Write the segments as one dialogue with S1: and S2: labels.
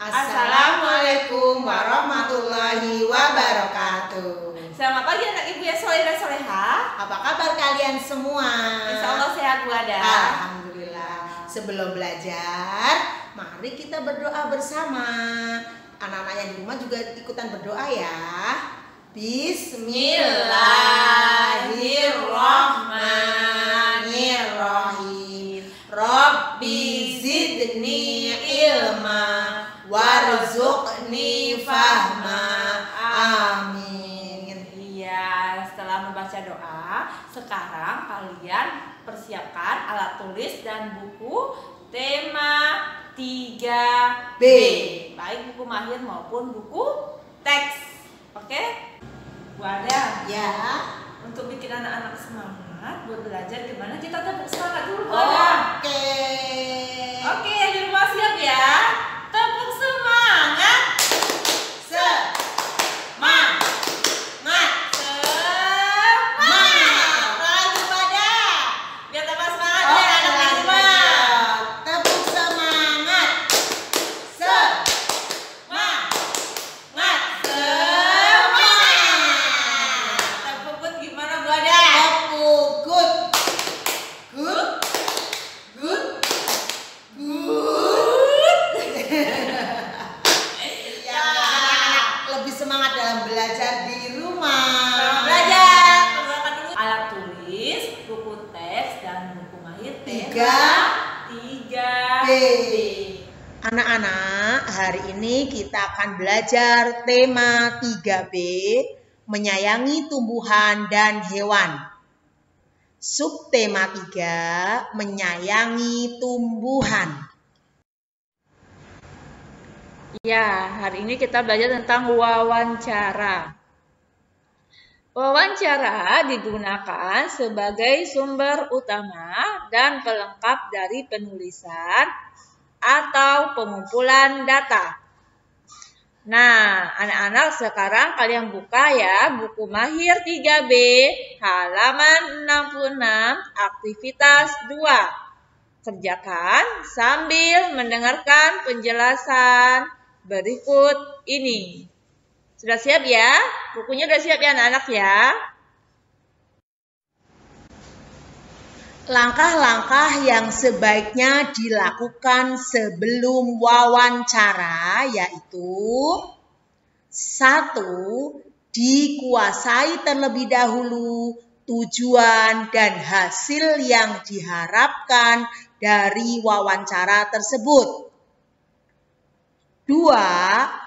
S1: Assalamualaikum warahmatullahi wabarakatuh.
S2: Selamat pagi anak ibu ya soleh dan soleha.
S1: Apa kabar kalian semua?
S2: Insya Allah sehat Bu Ada.
S1: Alhamdulillah. Sebelum belajar, mari kita berdoa bersama. Anak-anak yang di rumah juga ikutan berdoa ya. Bismillahirrahmanirrahim. Rabbi zidni ilma warzuqni fahma. Amin.
S2: Iya, setelah membaca doa, sekarang kalian persiapkan alat tulis dan buku tema 3B. Baik buku mahir maupun buku teks. Oke? Bu Ada.
S1: Ya.
S2: Untuk bikin anak-anak semangat buat belajar, gimana kita tepuk semangat dulu Bu Ada?
S1: Oke,
S2: di rumah siap ya. Tepuk semangat.
S1: Semangat.
S2: Semangat.
S1: Lagi pada.
S2: Biar tambah semangat ya anak di rumah.
S1: Tepuk semangat. Semangat.
S2: Tepuk good gimana Bu Ada?
S1: Tepuk good. Ya, anak-anak lebih semangat dalam belajar di rumah.
S2: Selamat belajar. Keluarkan dulu alat tulis, buku teks dan buku mahir tema 3B.
S1: Anak-anak, hari ini kita akan belajar tema 3B, menyayangi tumbuhan dan hewan. Subtema 3, menyayangi tumbuhan.
S2: Ya, hari ini kita belajar tentang wawancara. Wawancara digunakan sebagai sumber utama dan pelengkap dari penulisan atau pengumpulan data. Nah, anak-anak sekarang kalian buka ya buku mahir 3B halaman 66 aktivitas 2. Kerjakan sambil mendengarkan penjelasan berikut ini. Sudah siap ya? Bukunya sudah siap ya anak-anak ya?
S1: Langkah-langkah yang sebaiknya dilakukan sebelum wawancara yaitu 1. Dikuasai terlebih dahulu tujuan dan hasil yang diharapkan dari wawancara tersebut. 2.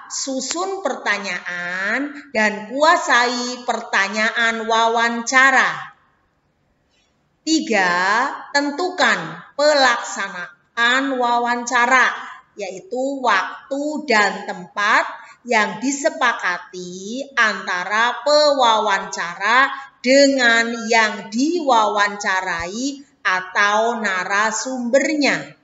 S1: Susun pertanyaan dan kuasai pertanyaan wawancara. 3. Tentukan pelaksanaan wawancara, yaitu waktu dan tempat yang disepakati antara pewawancara dengan yang diwawancarai atau narasumbernya.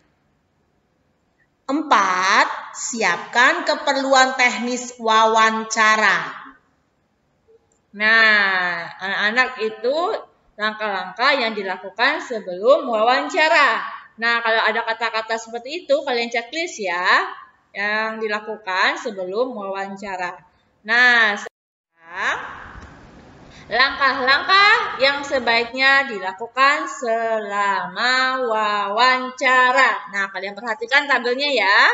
S1: 4. Siapkan keperluan teknis wawancara.
S2: Nah, anak-anak itu langkah-langkah yang dilakukan sebelum wawancara. Nah, kalau ada kata-kata seperti itu, kalian checklist ya, yang dilakukan sebelum wawancara. Nah, sekarang langkah-langkah yang sebaiknya dilakukan selama wawancara. Nah, kalian perhatikan tabelnya ya.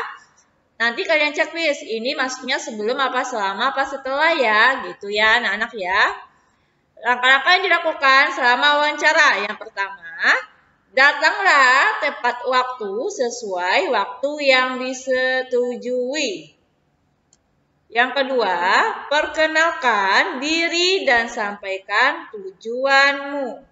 S2: Nanti kalian checklist, ini maksudnya sebelum apa, selama apa, setelah ya, gitu ya anak-anak ya. Langkah-langkah yang dilakukan selama wawancara. Yang pertama, datanglah tepat waktu sesuai waktu yang disetujui. Yang kedua, perkenalkan diri dan sampaikan tujuanmu.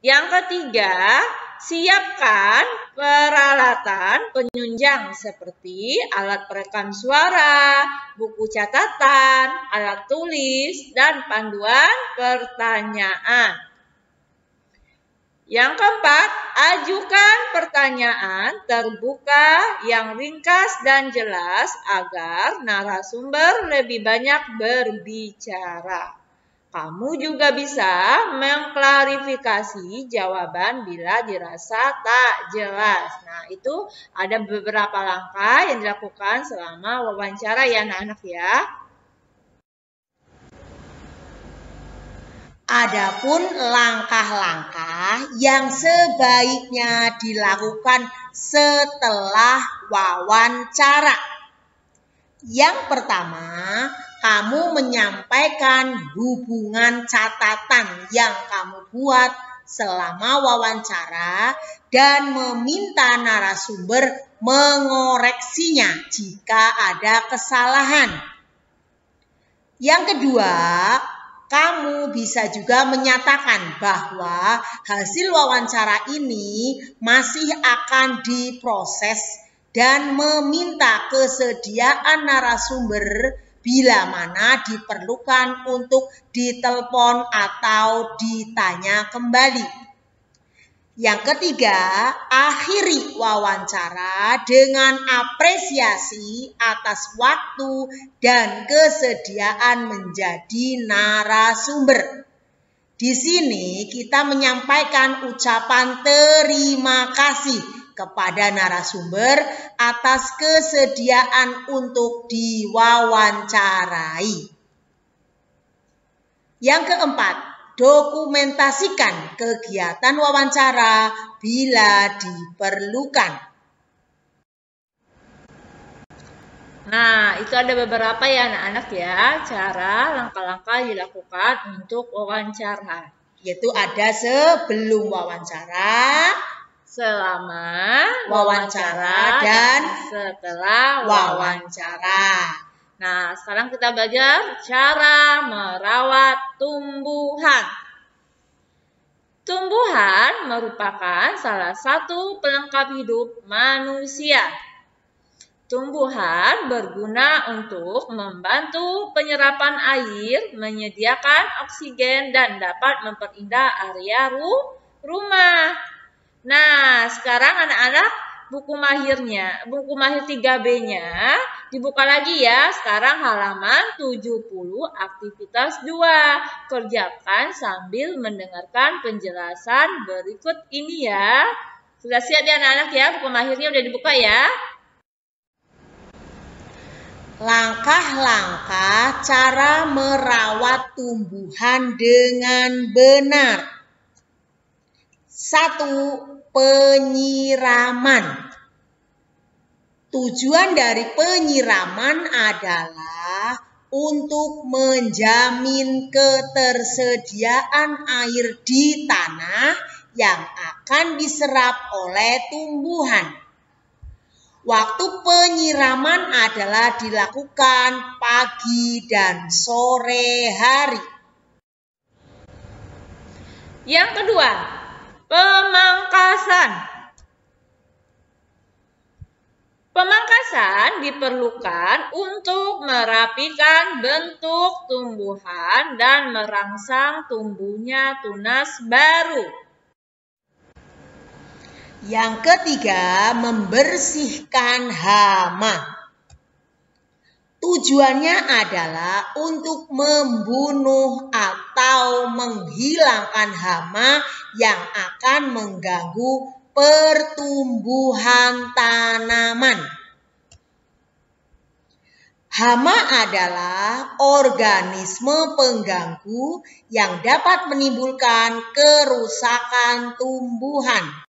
S2: Yang ketiga, siapkan peralatan penunjang seperti alat perekam suara, buku catatan, alat tulis, dan panduan pertanyaan. Yang keempat, ajukan pertanyaan terbuka yang ringkas dan jelas agar narasumber lebih banyak berbicara. Kamu juga bisa mengklarifikasi jawaban bila dirasa tak jelas. Nah, itu ada beberapa langkah yang dilakukan selama wawancara ya anak-anak ya.
S1: Adapun langkah-langkah yang sebaiknya dilakukan setelah wawancara. Yang pertama, kamu menyampaikan hubungan catatan yang kamu buat selama wawancara dan meminta narasumber mengoreksinya jika ada kesalahan. Yang kedua, kamu bisa juga menyatakan bahwa hasil wawancara ini masih akan diproses dan meminta kesediaan narasumber bila mana diperlukan untuk ditelepon atau ditanya kembali. Yang ketiga, akhiri wawancara dengan apresiasi atas waktu dan kesediaan menjadi narasumber. Di sini kita menyampaikan ucapan terima kasih kepada narasumber atas kesediaan untuk diwawancarai. Yang keempat, dokumentasikan kegiatan wawancara bila diperlukan.
S2: Nah, itu ada beberapa ya anak-anak ya, cara langkah-langkah dilakukan untuk wawancara.
S1: Yaitu ada sebelum wawancara,
S2: selama
S1: wawancara, dan
S2: setelah
S1: wawancara.
S2: Nah, sekarang kita belajar cara merawat tumbuhan. Tumbuhan merupakan salah satu pelengkap hidup manusia. Tumbuhan berguna untuk membantu penyerapan air, menyediakan oksigen, dan dapat memperindah area rumah. Nah, sekarang anak-anak buku mahir 3B-nya dibuka lagi ya. Sekarang halaman 70 aktivitas 2. Kerjakan sambil mendengarkan penjelasan berikut ini ya. Sudah siap ya anak-anak ya? Buku mahirnya udah dibuka ya.
S1: Langkah-langkah cara merawat tumbuhan dengan benar. 1. Penyiraman. Tujuan dari penyiraman adalah untuk menjamin ketersediaan air di tanah yang akan diserap oleh tumbuhan. Waktu penyiraman adalah dilakukan pagi dan sore hari.
S2: Yang kedua, pemangkasan. Pemangkasan diperlukan untuk merapikan bentuk tumbuhan dan merangsang tumbuhnya tunas baru.
S1: Yang ketiga, membersihkan hama. Tujuannya adalah untuk membunuh atau menghilangkan hama yang akan mengganggu pertumbuhan tanaman. Hama adalah organisme pengganggu yang dapat menimbulkan kerusakan tumbuhan.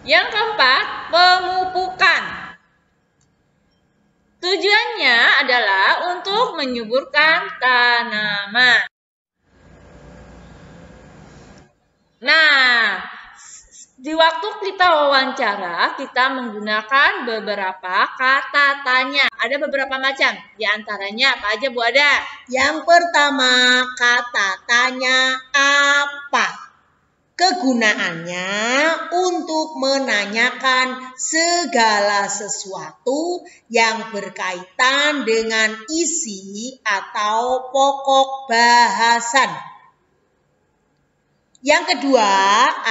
S2: Yang keempat, pemupukan. Tujuannya adalah untuk menyuburkan tanaman. Nah, di waktu kita wawancara, kita menggunakan beberapa kata tanya. Ada beberapa macam. Di antaranya apa aja Bu Ada?
S1: Yang pertama, kata tanya apa? Kegunaannya untuk menanyakan segala sesuatu yang berkaitan dengan isi atau pokok bahasan. Yang kedua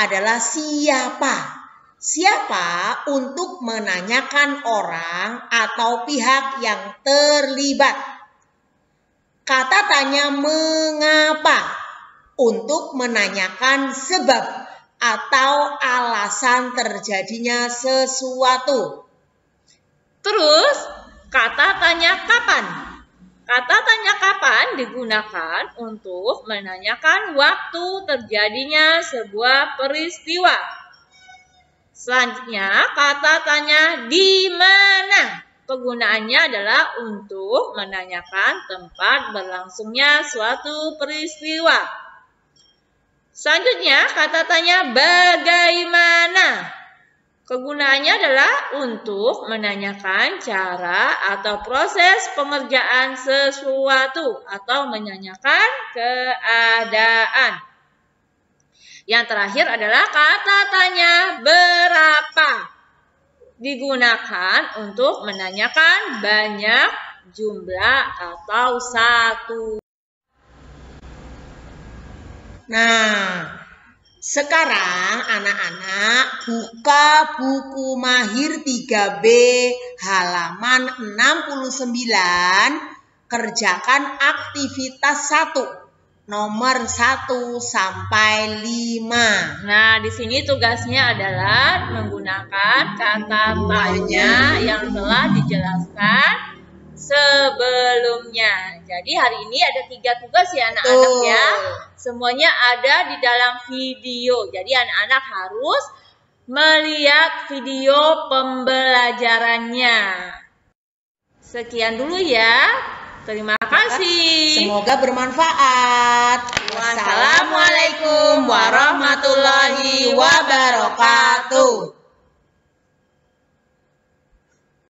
S1: adalah siapa. Siapa untuk menanyakan orang atau pihak yang terlibat. Kata tanya mengapa untuk menanyakan sebab atau alasan terjadinya sesuatu.
S2: Terus, kata tanya kapan. Kata tanya kapan digunakan untuk menanyakan waktu terjadinya sebuah peristiwa. Selanjutnya, kata tanya di mana. Kegunaannya adalah untuk menanyakan tempat berlangsungnya suatu peristiwa. Selanjutnya, kata tanya bagaimana. Kegunaannya adalah untuk menanyakan cara atau proses pengerjaan sesuatu atau menanyakan keadaan. Yang terakhir adalah kata tanya berapa. Digunakan untuk menanyakan banyak, jumlah, atau satu.
S1: Nah, sekarang anak-anak buka buku Mahir 3B halaman 69, kerjakan aktivitas 1, nomor 1 sampai 5.
S2: Nah, di sini tugasnya adalah menggunakan kata tanya yang telah dijelaskan sebelumnya. Jadi hari ini ada 3 tugas ya anak-anak ya. Semuanya ada di dalam video. Jadi anak-anak harus melihat video pembelajarannya. Sekian dulu ya. Terima kasih.
S1: Semoga bermanfaat. Wassalamualaikum warahmatullahi wabarakatuh.